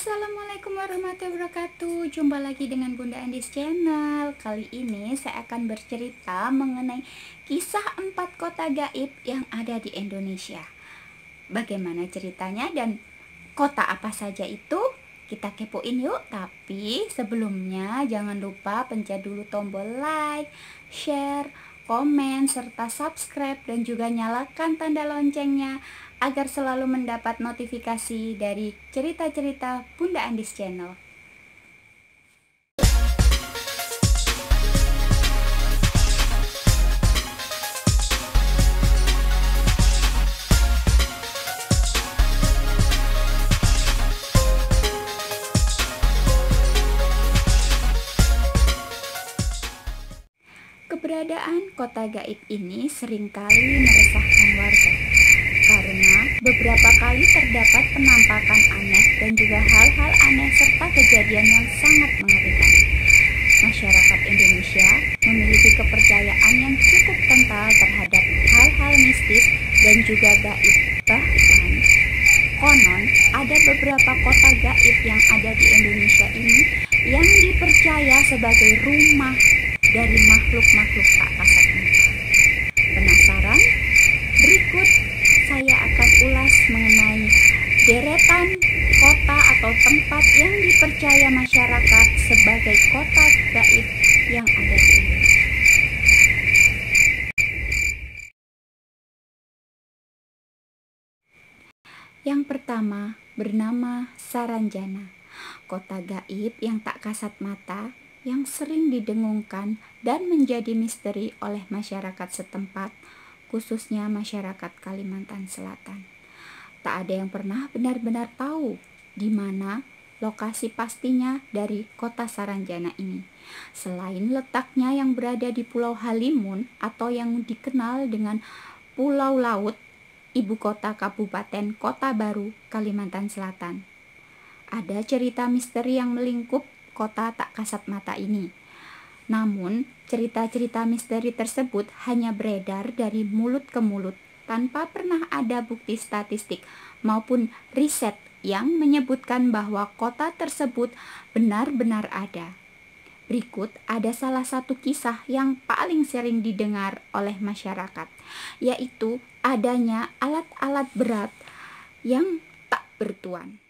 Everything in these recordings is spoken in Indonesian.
Assalamualaikum warahmatullahi wabarakatuh. Jumpa lagi dengan Bunda Andis Channel. Kali ini saya akan bercerita mengenai kisah 4 kota gaib yang ada di Indonesia. Bagaimana ceritanya dan kota apa saja itu? Kita kepoin yuk. Tapi sebelumnya jangan lupa pencet dulu tombol like, share, komen, serta subscribe, dan juga nyalakan tanda loncengnya agar selalu mendapat notifikasi dari cerita-cerita Bunda Andis Channel. Keberadaan kota gaib ini seringkali meresahkan warga karena beberapa kali terdapat penampakan aneh dan juga hal-hal aneh serta kejadian yang sangat mengerikan. Masyarakat Indonesia memiliki kepercayaan yang cukup kental terhadap hal-hal mistis dan juga gaib. Bahkan konon ada beberapa kota gaib yang ada di Indonesia ini yang dipercaya sebagai rumah dari makhluk-makhluk tak kasat mata. Penasaran? Berikut saya akan ulas mengenai deretan kota atau tempat yang dipercaya masyarakat sebagai kota gaib yang ada di Indonesia. Yang pertama bernama Saranjana, kota gaib yang tak kasat mata yang sering didengungkan dan menjadi misteri oleh masyarakat setempat, khususnya masyarakat Kalimantan Selatan. Tak ada yang pernah benar-benar tahu di mana lokasi pastinya dari kota Saranjana ini. Selain letaknya yang berada di Pulau Halimun atau yang dikenal dengan Pulau Laut, ibu kota Kabupaten Kota Baru, Kalimantan Selatan. Ada cerita misteri yang melingkup kota tak kasat mata ini. Namun, cerita-cerita misteri tersebut hanya beredar dari mulut ke mulut tanpa pernah ada bukti statistik maupun riset yang menyebutkan bahwa kota tersebut benar-benar ada. Berikut ada salah satu kisah yang paling sering didengar oleh masyarakat, yaitu adanya alat-alat berat yang tak bertuan.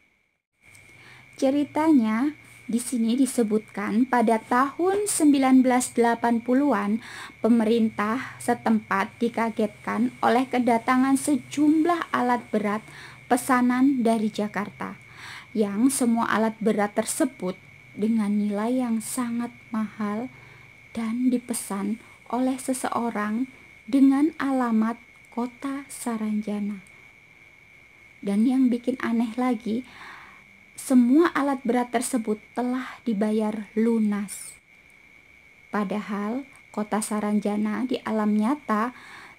Ceritanya di sini disebutkan pada tahun 1980-an pemerintah setempat dikagetkan oleh kedatangan sejumlah alat berat pesanan dari Jakarta, yang semua alat berat tersebut dengan nilai yang sangat mahal dan dipesan oleh seseorang dengan alamat kota Saranjana. Dan yang bikin aneh lagi, semua alat berat tersebut telah dibayar lunas. Padahal kota Saranjana di alam nyata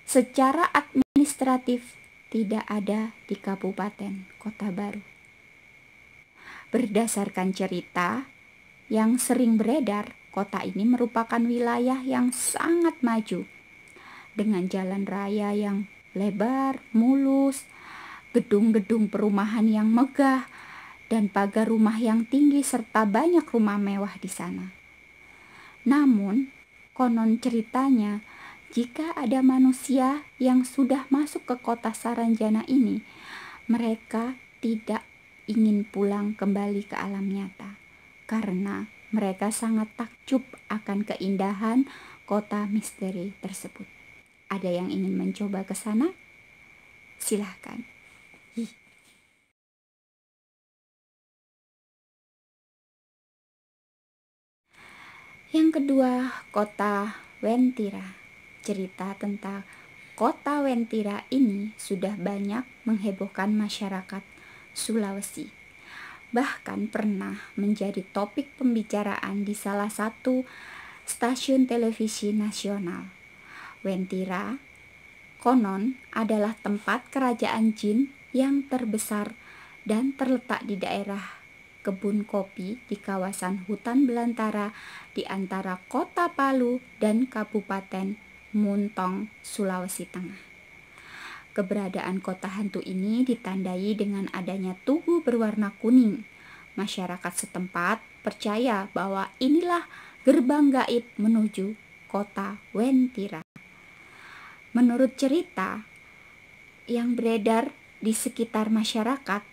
secara administratif tidak ada di Kabupaten Kota Baru. Berdasarkan cerita yang sering beredar, kota ini merupakan wilayah yang sangat maju dengan jalan raya yang lebar, mulus, gedung-gedung perumahan yang megah, dan pagar rumah yang tinggi serta banyak rumah mewah di sana. Namun, konon ceritanya, jika ada manusia yang sudah masuk ke kota Saranjana ini, mereka tidak ingin pulang kembali ke alam nyata karena mereka sangat takjub akan keindahan kota misteri tersebut. Ada yang ingin mencoba ke sana? Silahkan. Yang kedua, kota Wentira. Cerita tentang kota Wentira ini sudah banyak menghebohkan masyarakat Sulawesi. Bahkan pernah menjadi topik pembicaraan di salah satu stasiun televisi nasional. Wentira konon adalah tempat kerajaan jin yang terbesar dan terletak di daerah kebun kopi di kawasan hutan belantara di antara kota Palu dan Kabupaten Muntong, Sulawesi Tengah. Keberadaan kota hantu ini ditandai dengan adanya tugu berwarna kuning, Masyarakat setempat percaya bahwa inilah gerbang gaib menuju kota Wentira. Menurut cerita yang beredar di sekitar masyarakat,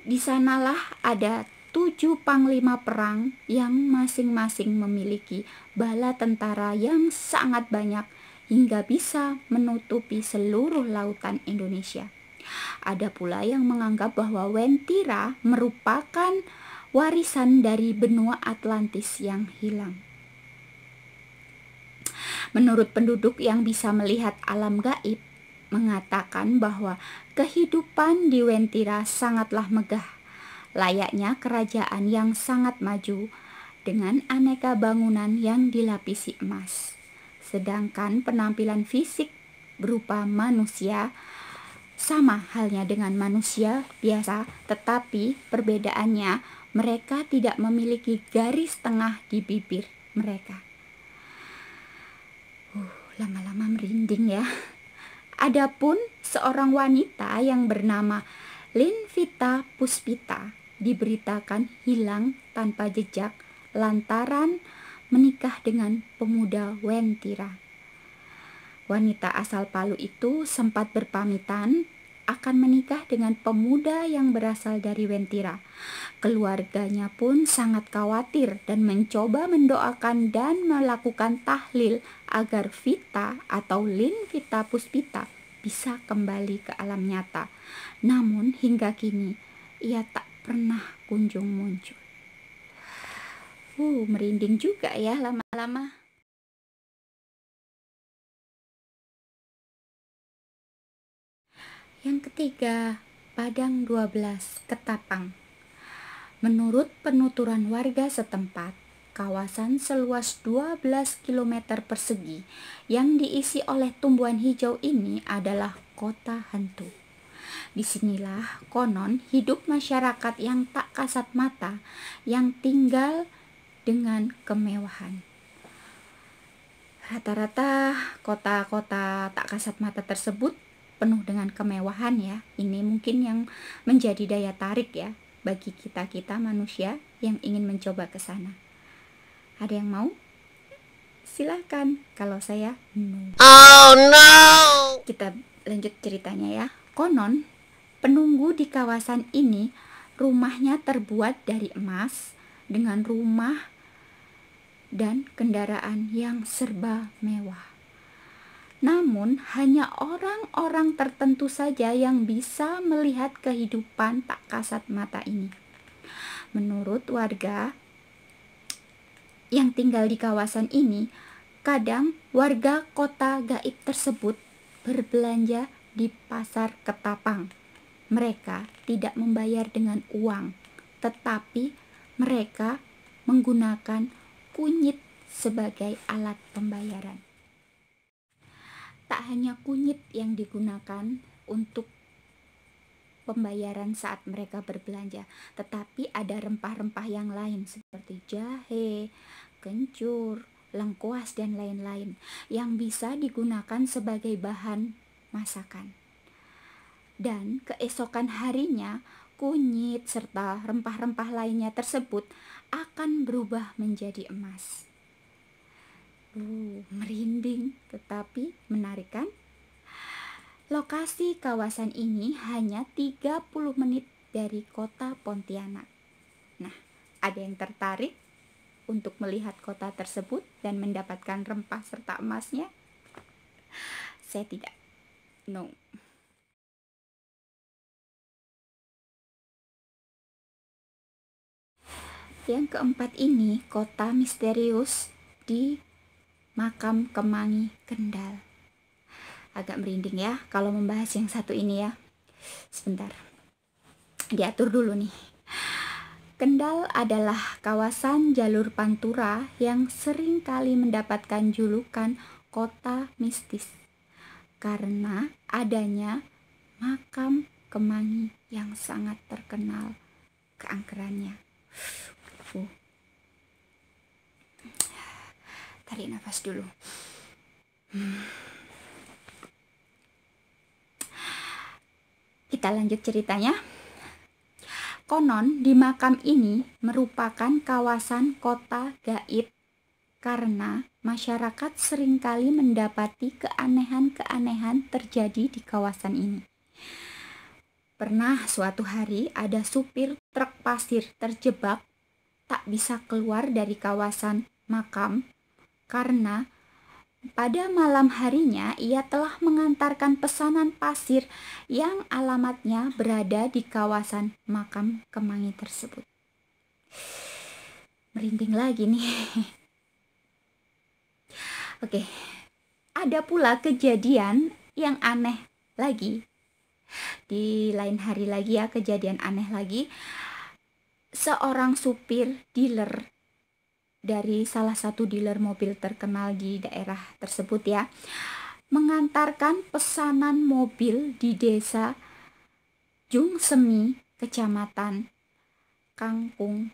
di sanalah ada 7 panglima perang yang masing-masing memiliki bala tentara yang sangat banyak hingga bisa menutupi seluruh lautan Indonesia. Ada pula yang menganggap bahwa Wentira merupakan warisan dari benua Atlantis yang hilang. Menurut penduduk yang bisa melihat alam gaib, mengatakan bahwa kehidupan di Wentira sangatlah megah, layaknya kerajaan yang sangat maju dengan aneka bangunan yang dilapisi emas. Sedangkan penampilan fisik berupa manusia sama halnya dengan manusia biasa, tetapi perbedaannya mereka tidak memiliki garis tengah di bibir mereka. Lama-lama merinding ya. Adapun seorang wanita yang bernama Linvita Puspita diberitakan hilang tanpa jejak lantaran menikah dengan pemuda Wentira. Wanita asal Palu itu sempat berpamitan akan menikah dengan pemuda yang berasal dari Wentira. Keluarganya pun sangat khawatir dan mencoba mendoakan dan melakukan tahlil agar Vita atau Linvita Puspita bisa kembali ke alam nyata. Namun hingga kini ia tak pernah kunjung muncul. Merinding juga ya lama-lama. Yang ketiga, Padang 12 Ketapang. Menurut penuturan warga setempat, kawasan seluas 12 km persegi yang diisi oleh tumbuhan hijau ini adalah kota hantu. Disinilah konon hidup masyarakat yang tak kasat mata yang tinggal dengan kemewahan. Rata-rata kota-kota tak kasat mata tersebut penuh dengan kemewahan ya. Ini mungkin yang menjadi daya tarik ya bagi kita manusia yang ingin mencoba ke sana. Ada yang mau? Silakan. Kalau saya no. Oh no. Kita lanjut ceritanya ya. Konon penunggu di kawasan ini rumahnya terbuat dari emas dengan rumah dan kendaraan yang serba mewah. Namun hanya orang-orang tertentu saja yang bisa melihat kehidupan tak kasat mata ini. Menurut warga yang tinggal di kawasan ini, kadang warga kota gaib tersebut berbelanja di pasar Ketapang. Mereka tidak membayar dengan uang, tetapi mereka menggunakan kunyit sebagai alat pembayaran. Tak hanya kunyit yang digunakan untuk pembayaran saat mereka berbelanja, tetapi ada rempah-rempah yang lain seperti jahe, kencur, lengkuas, dan lain-lain yang bisa digunakan sebagai bahan masakan. Dan keesokan harinya, kunyit serta rempah-rempah lainnya tersebut akan berubah menjadi emas. Merinding tetapi menarik kan? Lokasi kawasan ini hanya 30 menit dari kota Pontianak. Nah, ada yang tertarik untuk melihat kota tersebut dan mendapatkan rempah serta emasnya? Saya tidak. No. Yang keempat ini kota misterius di Makam Kemangi, Kendal. Agak merinding ya kalau membahas yang satu ini ya. Sebentar, diatur dulu nih. Kendal adalah kawasan jalur pantura yang sering kali mendapatkan julukan kota mistis karena adanya makam Kemangi yang sangat terkenal keangkerannya. Tarik nafas dulu. Kita lanjut ceritanya. Konon di makam ini merupakan kawasan kota gaib karena masyarakat seringkali mendapati keanehan-keanehan terjadi di kawasan ini. Pernah suatu hari ada supir truk pasir terjebak tak bisa keluar dari kawasan makam karena pada malam harinya ia telah mengantarkan pesanan pasir yang alamatnya berada di kawasan makam Kemangi tersebut. Merinding lagi nih. Oke, ada pula kejadian yang aneh lagi. Di lain hari lagi ya, kejadian aneh lagi. Seorang supir dealer dari salah satu dealer mobil terkenal di daerah tersebut ya, mengantarkan pesanan mobil di desa Jungsemi, kecamatan Kangkung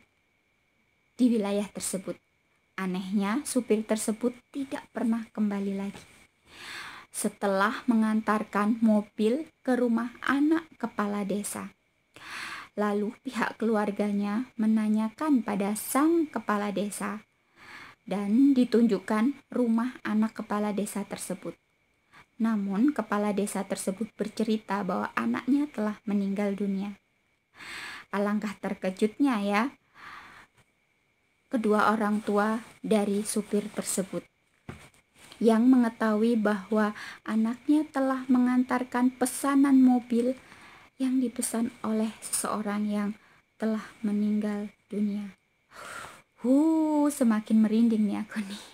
di wilayah tersebut. Anehnya, supir tersebut tidak pernah kembali lagi. Setelah mengantarkan mobil ke rumah anak kepala desa, lalu pihak keluarganya menanyakan pada sang kepala desa dan ditunjukkan rumah anak kepala desa tersebut. Namun kepala desa tersebut bercerita bahwa anaknya telah meninggal dunia. Alangkah terkejutnya ya kedua orang tua dari supir tersebut yang mengetahui bahwa anaknya telah mengantarkan pesanan mobil yang dipesan oleh seseorang yang telah meninggal dunia. Semakin merinding nih aku nih.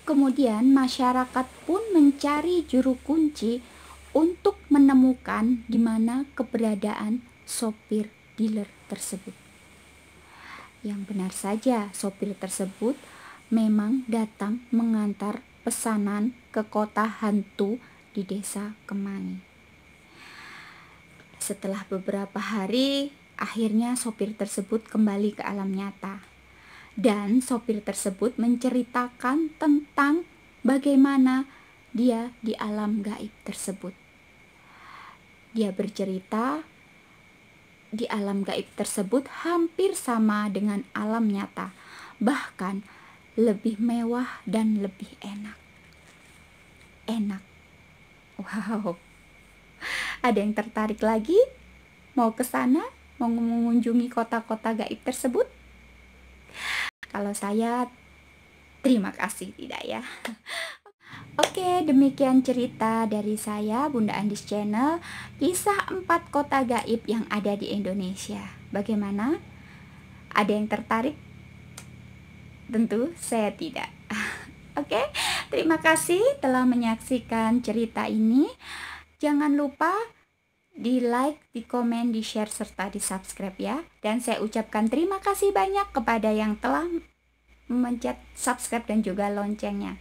Kemudian masyarakat pun mencari juru kunci untuk menemukan di mana keberadaan sopir dealer tersebut. Yang benar saja, sopir tersebut memang datang mengantar pesanan ke kota hantu di desa Kemangi. Setelah beberapa hari, akhirnya sopir tersebut kembali ke alam nyata. Dan sopir tersebut menceritakan tentang bagaimana dia di alam gaib tersebut. Dia bercerita di alam gaib tersebut hampir sama dengan alam nyata, bahkan lebih mewah dan lebih enak. Wow. Ada yang tertarik lagi? Mau ke sana? Mau mengunjungi kota-kota gaib tersebut? Kalau saya, terima kasih tidak ya. Oke, demikian cerita dari saya, Bunda Andis Channel, kisah 4 kota gaib yang ada di Indonesia. Bagaimana? Ada yang tertarik? Tentu saya tidak. Oke, terima kasih telah menyaksikan cerita ini. Jangan lupa di like, di komen, di share, serta di subscribe ya. Dan saya ucapkan terima kasih banyak kepada yang telah memencet subscribe dan juga loncengnya.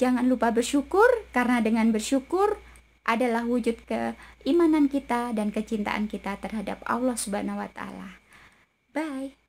Jangan lupa bersyukur, karena dengan bersyukur adalah wujud keimanan kita dan kecintaan kita terhadap Allah Subhanahu wa Ta'ala. Bye.